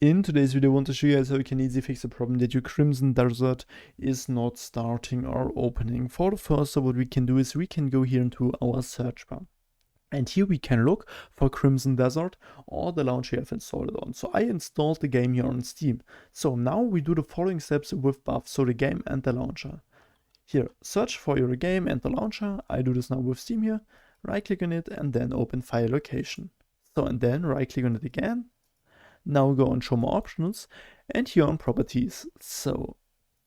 In today's video, I want to show you guys how you can easily fix the problem that your Crimson Desert is not starting or opening. For the first, what we can do is we can go here into our search bar. And here we can look for Crimson Desert or the launcher you have installed it on. So I installed the game here on Steam. So now we do the following steps with both, so the game and the launcher. Here, search for your game and the launcher. I do this now with Steam here. Right click on it and then open file location. So and then right click on it again. Now go on show more options and here on properties. So,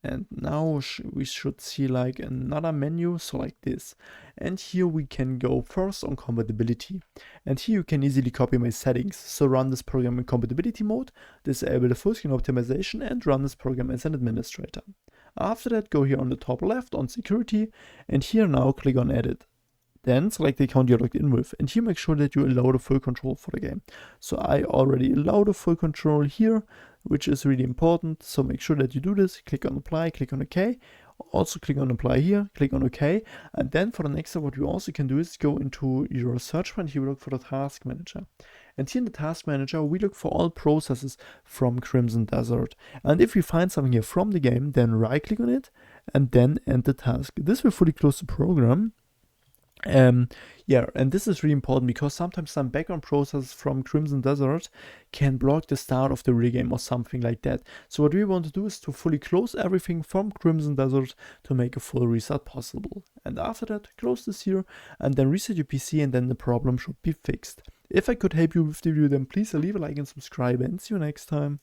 and now we should see like another menu, so like this. And here we can go first on compatibility. And here you can easily copy my settings. So run this program in compatibility mode, disable the full screen optimization and run this program as an administrator. After that, go here on the top left on security and here now click on edit. Then select the account you're logged in with, and here make sure that you allow the full control for the game. So I already allow the full control here, which is really important. So make sure that you do this. Click on apply, click on OK. Also click on apply here, click on OK. And then for the next step, what you also can do is go into your search bar and here we look for the task manager. And here in the task manager, we look for all processes from Crimson Desert. And if we find something here from the game, then right click on it and then end the task. This will fully close the program. And this is really important because sometimes some background processes from Crimson Desert can block the start of the real game or something like that. So what we want to do is to fully close everything from Crimson Desert to make a full restart possible. And after that, close this here and then reset your PC and then the problem should be fixed. If I could help you with the video, then please leave a like and subscribe and see you next time.